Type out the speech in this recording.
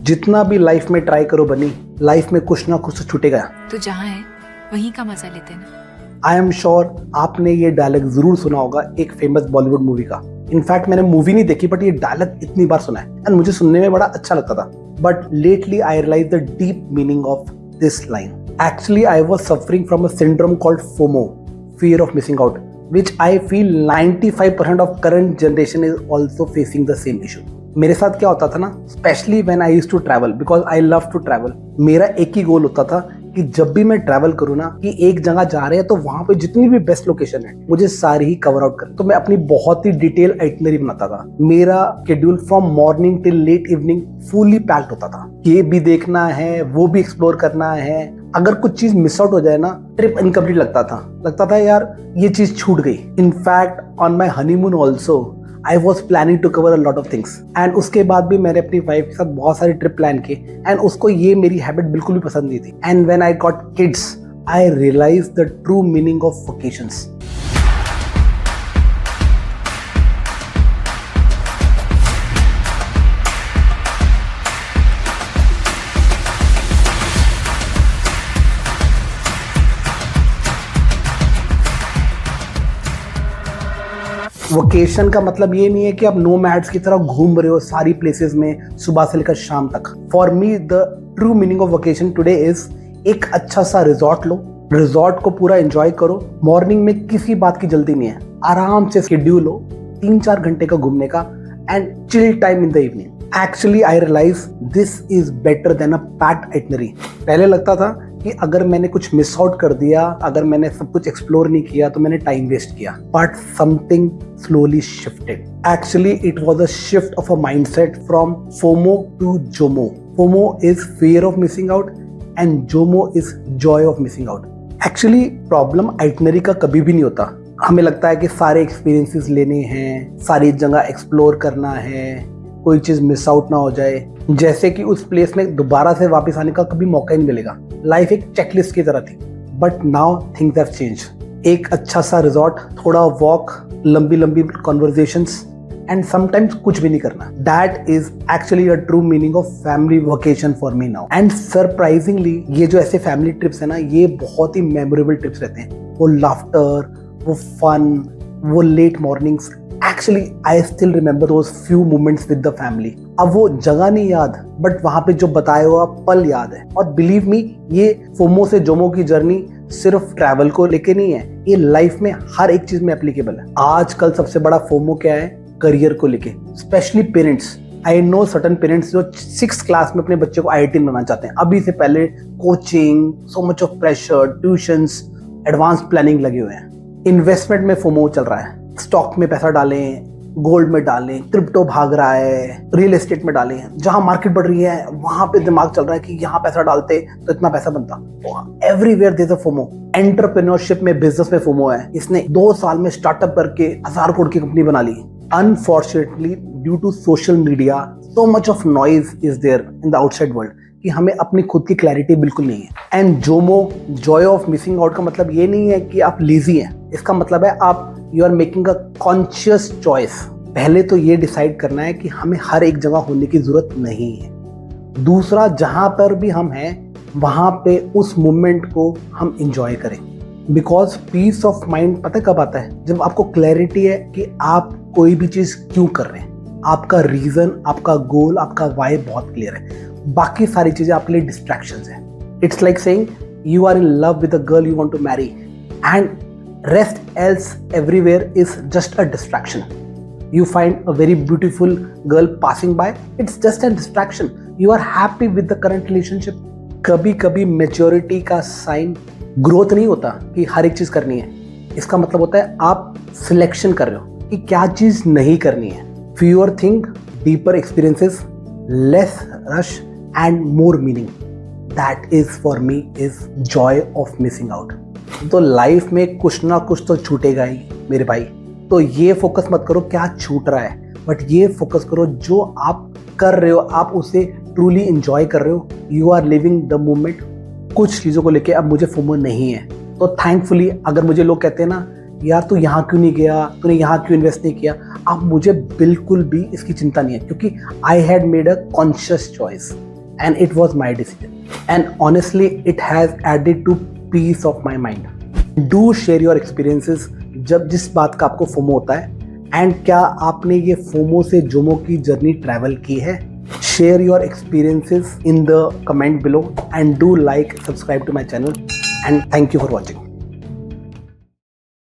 जितना भी लाइफ में ट्राई करो बनी, लाइफ में कुछ ना कुछ तो छूटेगा। तो जहाँ है वहीं का मजा लेते ना। आई एम श्योर आपने ये डायलॉग जरूर सुना होगा एक फेमस बॉलीवुड मूवी का। इनफैक्ट मैंने मूवी नहीं देखी बट ये डायलॉग इतनी बार सुना है एंड मुझे सुनने में बड़ा अच्छा लगता था। But lately I realize the deep meaning of this line. Actually I was suffering from a syndrome called FOMO, fear of missing out, which I feel 95% of current generation is also facing the same issue. मेरे साथ क्या होता था ना, specially when I used to travel, because I love to travel, मेरा एक ही गोल होता था कि जब भी मैं ट्रैवल करूँ ना, कि एक जगह जा रहे हैं तो वहां पे जितनी भी बेस्ट लोकेशन है मुझे सारी ही कवर आउट कर। तो मैं अपनी बहुत ही डिटेल आइटनरी बनाता था। मेरा schedule from morning till late evening fully packed होता था। ये भी देखना है, वो भी एक्सप्लोर करना है। अगर कुछ चीज मिस आउट हो जाए ना, ट्रिप इनकम्प्लीट लगता था यार ये चीज छूट गई। In fact on my honeymoon also I was planning to cover a lot of things and उसके बाद भी मैंने अपनी वाइफ के साथ बहुत सारी ट्रिप प्लान की एंड उसको ये मेरी हैबिट बिल्कुल भी पसंद नहीं थी। And when I got kids I realize the true meaning of vacations. Vocation का मतलब ये नहीं है कि आप नोमैड्स की तरह घूम रहे हो सारी प्लेसेस में सुबह से लेकर शाम तक। For me the true meaning of vocation today is एक अच्छा सा रिजॉर्ट लो, रिजॉर्ट को पूरा एंजॉय करो। मॉर्निंग में किसी बात की जल्दी नहीं है, आराम से शेड्यूल हो 3-4 घंटे का घूमने का and chill time in the evening. Actually I realize this is better than a packed itinerary. पहले लगता था कि अगर मैंने कुछ मिस आउट कर दिया, अगर मैंने सब कुछ एक्सप्लोर नहीं किया तो मैंने टाइम वेस्ट किया। But something slowly shifted. Actually it was a shift of a mindset from FOMO to JOMO. FOMO is fear of missing out and JOMO is joy of missing out. Actually problem itinerary का कभी भी नहीं होता। हमें लगता है कि सारे एक्सपीरियंसेस लेने हैं, सारी जगह एक्सप्लोर करना है, कोई चीज मिस आउट ना हो जाए, जैसे कि उस प्लेस में दोबारा से वापस आने का कभी मौका ही नहीं मिलेगा। लाइफ एक चेकलिस्ट की तरह थी but now things have change. एक अच्छा सा रिजॉर्ट, थोड़ा वॉक, लंबी लंबी कॉन्वर्जेशंस एंड समटाइम्स कुछ भी नहीं करना। That is actually a true meaning of family vacation for me now. And surprisingly ये जो ऐसे फैमिली ट्रिप्स है ना, ये बहुत ही मेमोरेबल ट्रिप्स रहते हैं। वो लाफ्टर, वो फन, वो late mornings. Actually, I still remember those few moments with the family. अब वो जगह नहीं याद बट वहां पे जो बताया हुआ पल याद है। और बिलीव मी, ये फोमो से जोमो की जर्नी सिर्फ ट्रैवल को लेके नहीं है, ये लाइफ में हर एक चीज में एप्लीकेबल है। आजकल सबसे बड़ा फोमो क्या है? करियर को लेके, specially parents. I know certain parents जो 6th क्लास में अपने बच्चे को IIT बनाना चाहते हैं। अभी से पहले coaching, so much of pressure, tuitions, advance planning लगे हुए हैं। इन्वेस्टमेंट में फोमो चल रहा है, स्टॉक में पैसा डालें, गोल्ड में डालें, क्रिप्टो भाग रहा है, रियल एस्टेट में डालें। जहां मार्केट बढ़ रही है वहां पे दिमाग चल रहा है कि यहाँ पैसा डालते तो इतना पैसा बनता। Everywhere there is a FOMO. Entrepreneurship में, बिजनेस में फोमो है। इसने 2 साल में स्टार्टअप करके 1000 करोड़ की कंपनी बना ली। Unfortunately due to social media so much of noise is there in the outside world कि हमें अपनी खुद की क्लैरिटी बिल्कुल नहीं है। And JOMO, joy of missing out का मतलब ये नहीं है कि आप लेजी हैं। इसका मतलब है आप you are making a conscious choice. पहले तो ये डिसाइड करना है कि हमें हर एक जगह होने की जरूरत नहीं है। दूसरा, जहां पर भी हम हैं वहां पे उस मोमेंट को हम इंजॉय करें। बिकॉज पीस ऑफ माइंड पता कब आता है? जब आपको क्लैरिटी है कि आप कोई भी चीज क्यों कर रहे हैं, आपका रीजन, आपका गोल, आपका वाई बहुत क्लियर है। बाकी सारी चीजें आपके लिए डिस्ट्रैक्शंस है। It's like saying you are in love with a girl you want to marry and rest else everywhere is just a distraction. You find a very beautiful girl passing by, it's just a distraction. You are happy with the current relationship. कभी कभी maturity का sign growth नहीं होता कि हर एक चीज करनी है। इसका मतलब होता है आप सिलेक्शन कर रहे हो कि क्या चीज नहीं करनी है। Fewer think, deeper experiences, less rush and more meaning. That is for me is joy of missing out. तो लाइफ में कुछ ना कुछ तो छूटेगा ही मेरे भाई। तो ये फोकस मत करो क्या छूट रहा है, बट ये फोकस करो जो आप कर रहे हो, आप उसे ट्रूली एंजॉय कर रहे हो। You are living the moment. कुछ चीज़ों को लेके अब मुझे फोमो नहीं है। तो थैंकफुली अगर मुझे लोग कहते हैं ना यार तू यहाँ क्यों नहीं गया, तूने यहाँ क्यों इन्वेस्ट नहीं किया, अब मुझे बिल्कुल भी इसकी चिंता नहीं है क्योंकि I had made a conscious choice. and it was my decision. And honestly, it has added to peace of my mind. Do share your experiences जब जिस बात का आपको फोमो होता है, एंड क्या आपने ये फोमो से जोमो की जर्नी ट्रैवल की है? Share your experiences in the comment below and do like, subscribe to my channel, and thank you for watching.